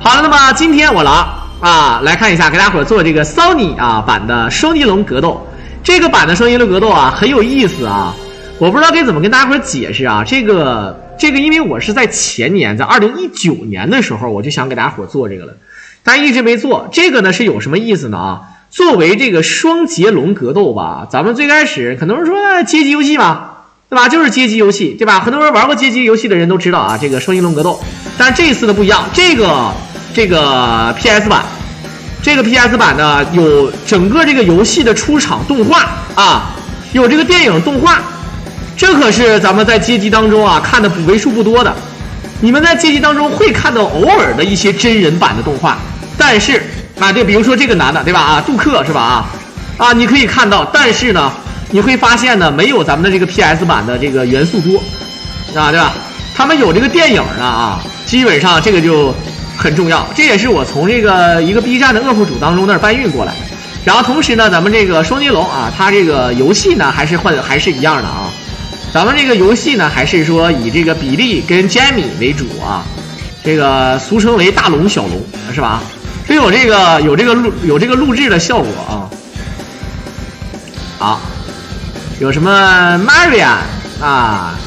好了，那么今天我来看一下，给大伙做这个 Sony 版的双截龙格斗。这个版的双截龙格斗很有意思啊，我不知道该怎么跟大伙解释啊。这个，因为我是在前年，在2019年的时候，我就想给大伙做这个了，但一直没做。这个呢是有什么意思呢作为这个双截龙格斗吧，咱们最开始很多人说街机游戏嘛，对吧？就是街机游戏，对吧？很多人玩过街机游戏的人都知道这个双截龙格斗。但是这一次的不一样，这个 PS 版，这个 PS 版呢有整个这个游戏的出场动画有这个电影动画，这可是咱们在街机当中看的为数不多的。你们在街机当中会看到偶尔的一些真人版的动画，但是对，比如说这个男的，对吧杜克是吧你可以看到，但是呢你会发现呢没有咱们的这个 PS 版的这个元素多对吧？他们有这个电影呢基本上这个就很重要，这也是我从这个一个 B 站的恶妇主当中那儿搬运过来。然后同时呢，咱们这个双截龙它这个游戏呢还是一样的咱们这个游戏呢还是说以这个比利跟 Jamie 为主这个俗称为大龙小龙是吧？所以有这个录制的效果好，有什么 Marian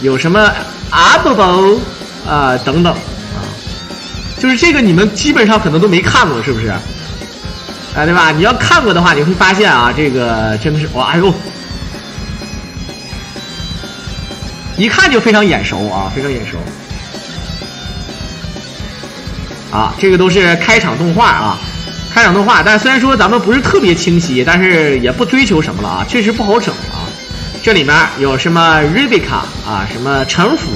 有什么 Abobo 等等就是这个你们基本上可能都没看过，是不是对吧？你要看过的话，你会发现这个真的是哇，哎呦，一看就非常眼熟非常眼熟这个都是开场动画开场动画。但虽然说咱们不是特别清晰，但是也不追求什么了确实不好整这里面有什么 Rebecca 什么城府，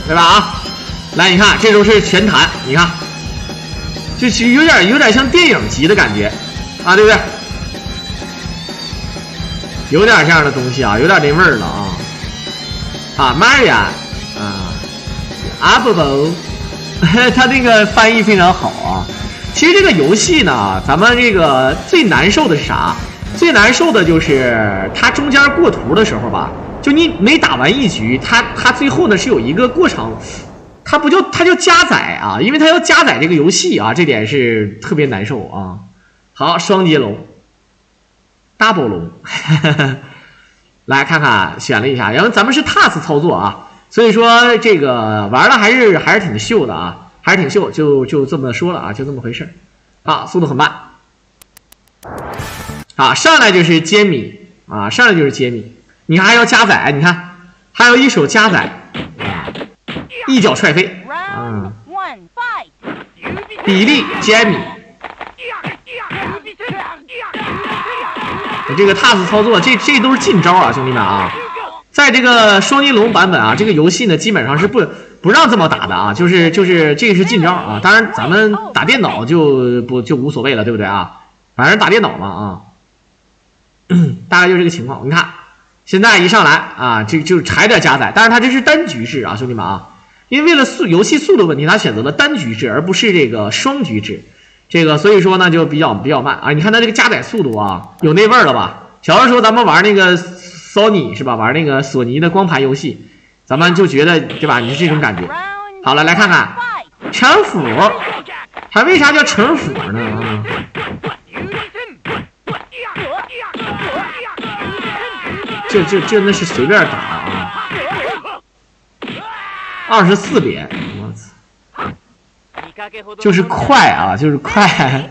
对吧来，你看这都是全弹，你看就其实有点像电影级的感觉对不对？有点这样的东西有点那味儿了Maria Abobo 他那个翻译非常好其实这个游戏呢，咱们这个最难受的是啥？最难受的就是它中间过图的时候吧，就你每打完一局，它最后呢是有一个过程，它就加载因为它要加载这个游戏这点是特别难受好，双截龙 ，double 龙，来看看选了一下，然后咱们是 TAS 操作所以说这个玩的还是挺秀的还是挺秀，就这么说了就这么回事速度很慢上来就是揭秘上来就是揭秘，你看还要加载，你看还有一手加载一脚踹飞比利揭秘这个 TAS 操作，这都是近招兄弟们在这个双截龙版本这个游戏呢基本上是不让这么打的就是这个是近招当然咱们打电脑就无所谓了，对不对反正打电脑嘛大概就是这个情况。你看现在一上来这就还得加载，但是它这是单局制兄弟们因为为了游戏速度问题，它选择了单局制而不是这个双局制，这个所以说呢就比较慢你看它这个加载速度有那味儿了吧？小的时候咱们玩那个 Sony 是吧？玩那个索尼的光盘游戏，咱们就觉得对吧？你是这种感觉。好了，来看看城府，它为啥叫城府呢这那是随便打24连，我操，就是快就是快。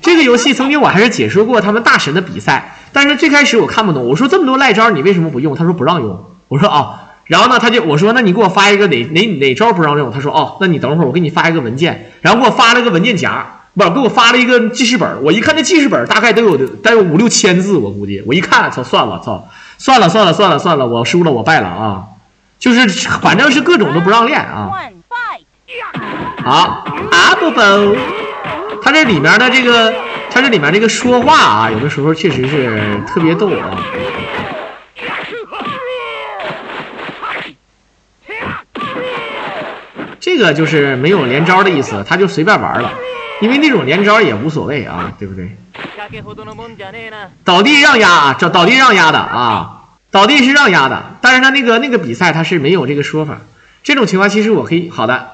这个游戏曾经我还是解说过他们大神的比赛，但是最开始我看不懂，我说这么多赖招你为什么不用？他说不让用。我说然后呢我说那你给我发一个哪招不让用？他说那你等会儿我给你发一个文件，然后给我发了个文件夹，给我发了一个记事本，我一看那记事本大概得有5-6千字，我估计我一看算了，我输了，我败了就是反正是各种都不让练好不他这里面的这个说话有的时候确实是特别逗这个就是没有连招的意思，他就随便玩了，因为那种连招也无所谓对不对？倒地让压倒地让压的倒地是让压的，但是他那个比赛他是没有这个说法。这种情况其实我可以好的，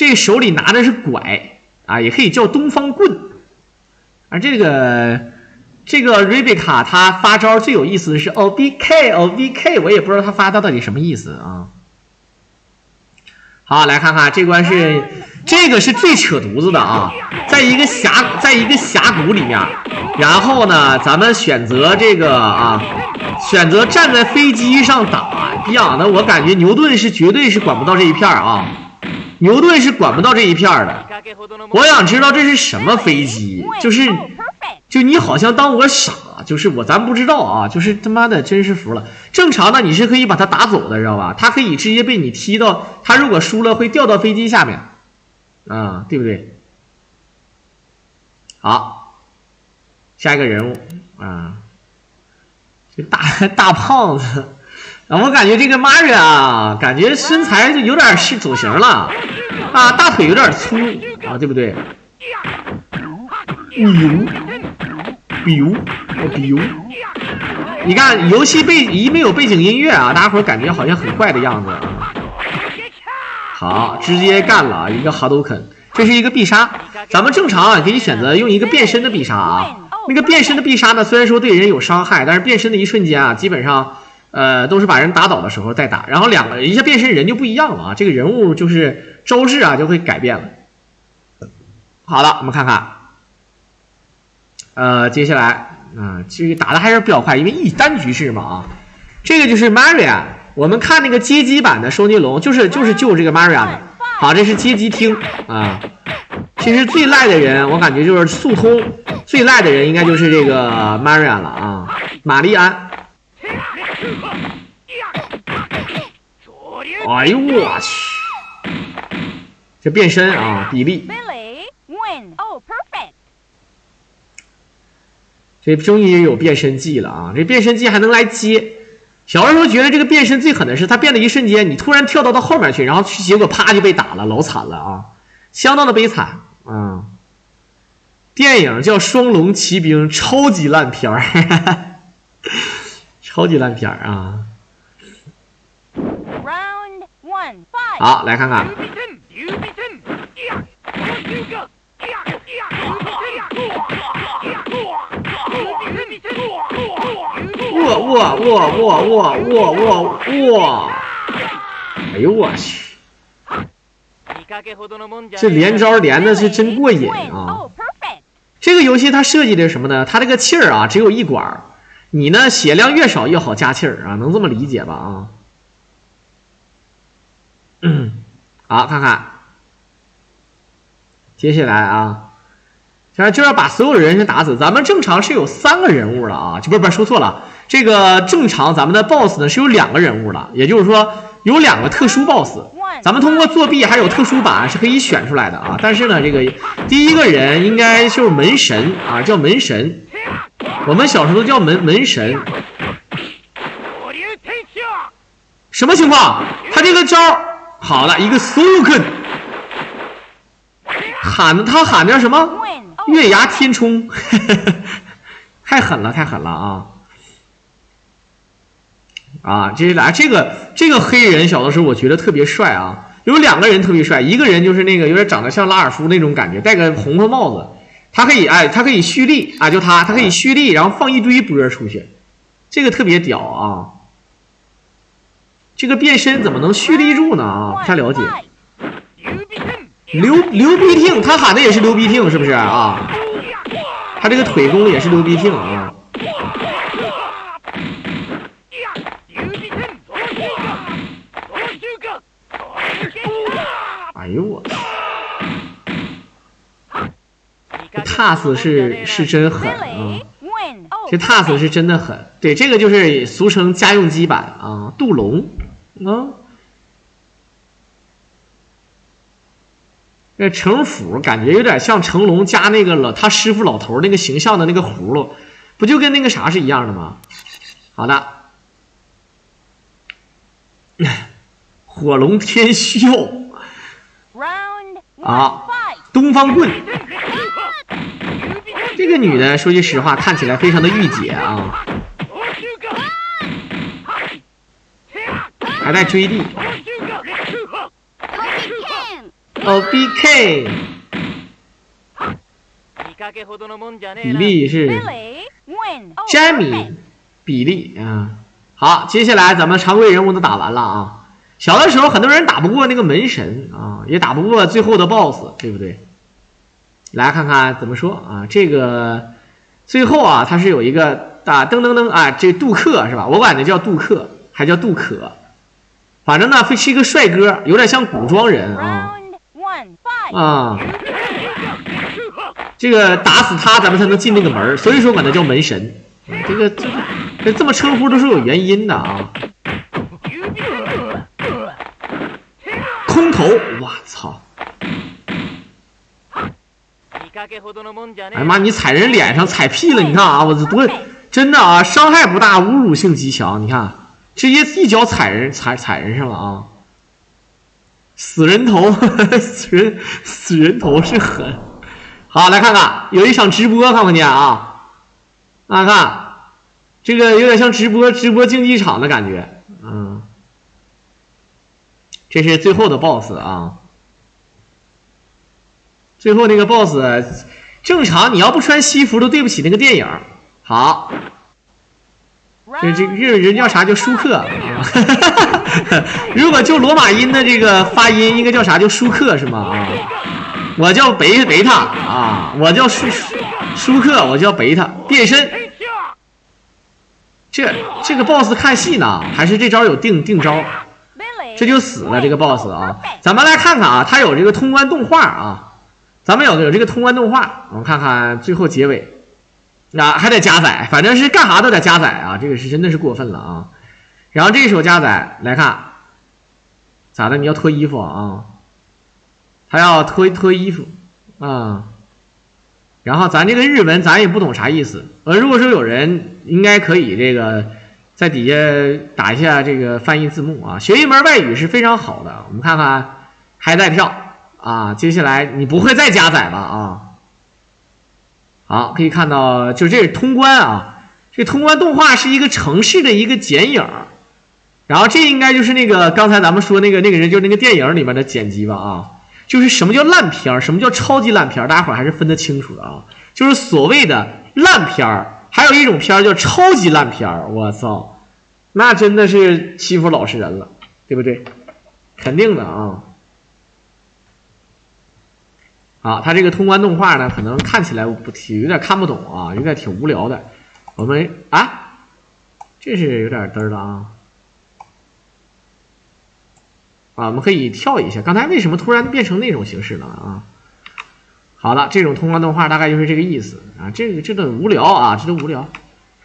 这手里拿的是拐啊，也可以叫东方棍。而这个 Rebecca 她发招最有意思的是 OBK， 我也不知道她发的到底什么意思啊。好，来看看这关是这个是最扯犊子的啊，在一个峡谷里面，然后呢，咱们选择这个啊，选择站在飞机上打。那我感觉牛顿是绝对是管不到这一片啊，牛顿是管不到这一片的。我想知道这是什么飞机，就你好像当我傻，就是咱不知道啊，就是他妈的真是服了。正常的你是可以把他打走的，知道吧？他可以直接被你踢到，他如果输了会掉到飞机下面，啊，对不对？好，下一个人物啊，这大胖子，我感觉这个 Maria 啊，感觉身材就有点是走形了啊，大腿有点粗啊，对不对？比如，你看游戏没有背景音乐啊，大家伙感觉好像很怪的样子啊。好，直接干了一个哈斗肯，这是一个必杀。咱们正常啊可以选择用一个变身的必杀啊。那个变身的必杀呢，虽然说对人有伤害，但是变身的一瞬间啊，基本上都是把人打倒的时候再打，然后一下变身人就不一样了啊，这个人物就是招式啊就会改变了。好了，我们看看。接下来这个打的还是比较快，因为一单局制嘛啊。这个就是 Maria， 我们看那个街机版的收尼龙，就是救这个 Maria 的。好，这是街机厅啊。其实最赖的人，我感觉就是速通最赖的人应该就是这个 Maria 了啊，玛丽安。哎呦我去，这变身啊，比利。这终于有变身技了啊！这变身技还能来接。小的时候觉得这个变身最狠的是，他变的一瞬间，你突然跳到后面去，然后结果啪就被打了，老惨了啊，相当的悲惨啊！电影叫《双龙骑兵》，超级烂片儿，超级烂片儿啊！好，来看看。哇！哎呦我去！这连招连的是真过瘾啊！这个游戏它设计的是什么呢？它这个气儿啊只有一管，你呢血量越少越好加气儿啊，能这么理解吧啊？好，看看接下来啊。就要把所有的人先打死。咱们正常是有3个人物了啊，不是说错了，这个正常咱们的 BOSS 呢是有2个人物的，也就是说有2个特殊 BOSS。咱们通过作弊还有特殊版是可以选出来的啊。但是呢，这个第一个人应该就是门神啊，叫门神，我们小时候都叫门神。什么情况？他这个招好了，一个 Soken， 他喊的叫什么？月牙天冲，太狠了啊！这个黑人小的时候我觉得特别帅啊，有2个人特别帅，一个人就是那个有点长得像拉尔夫那种感觉，戴个红头帽子，他可以蓄力啊，他可以蓄力，然后放一堆波出去，这个特别屌啊！这个变身怎么能蓄力住呢啊？不太了解。流鼻涕，他喊的也是流鼻涕，是不是啊？他这个腿功也是流鼻涕啊！哎呦我！这 TAS 是真狠啊！这 TAS 是真的狠，对，这个就是俗称家用机版啊，杜龙啊。这城府感觉有点像成龙加那个他师傅老头那个形象的那个葫芦，不就跟那个啥是一样的吗？好的，火龙天啸啊，东方棍。这个女的说句实话，看起来非常的御姐啊，还在追地。OBK。比利是 Jamie， 比利啊。好，接下来咱们常规人物都打完了啊。小的时候很多人打不过那个门神啊，也打不过最后的 BOSS， 对不对？来看看怎么说啊？这个最后啊，他是有一个噔噔噔啊，这杜克是吧？我管他叫杜克，还叫杜可，反正呢是一个帅哥，有点像古装人啊啊。这个打死他，咱们才能进那个门，所以说管他叫门神。这么称呼都是有原因的啊。空投，我操！哎呀妈，你踩人脸上踩屁了！你看啊，我这多真的啊，伤害不大，侮辱性极强。你看，直接一脚踩人上了啊！死人头，死人头是狠。好，来看看有一场直播，看不看见啊？看这个有点像直播竞技场的感觉，这是最后的 BOSS 啊。最后那个 BOSS， 正常你要不穿西服都对不起那个电影。好，这人叫啥？叫舒克啊。如果就罗马音的这个发音，应该叫啥？叫舒克是吗？啊，我叫贝塔啊，我叫舒克，我叫贝塔变身。这个 BOSS 看戏呢，还是这招有定招？这就死了这个 BOSS 啊。咱们来看看啊，它有这个通关动画啊，咱们有这个通关动画，我们看看最后结尾啊，还得加载，反正是干啥都得加载啊，这个是真的是过分了啊。然后这时候加载来看，咋的？你要脱衣服啊？还要脱衣服啊？然后咱这个日文咱也不懂啥意思，如果说有人应该可以这个在底下打一下这个翻译字幕啊，学一门外语是非常好的。我们看看还在跳啊，接下来你不会再加载了啊。好，可以看到就这是通关啊，这通关动画是一个城市的一个剪影，然后这应该就是那个刚才咱们说那个人就是那个电影里面的剪辑吧啊。就是什么叫烂片，什么叫超级烂片，大家伙还是分得清楚的啊。就是所谓的烂片，还有一种片叫超级烂片，我操，那真的是欺负老实人了，对不对？肯定的啊。好，他这个通关动画呢，可能看起来有点看不懂啊，有点挺无聊的。我们这是有点嘚了啊。我们可以跳一下，刚才为什么突然变成那种形式呢？啊，好了，这种通关动画大概就是这个意思啊。这都无聊啊，这都无聊，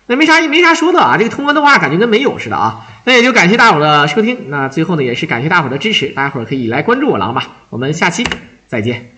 那没啥说的啊。这个通关动画感觉跟没有似的啊。那也就感谢大伙的收听，那最后呢也是感谢大伙的支持，大家伙可以来关注我狼吧。我们下期再见。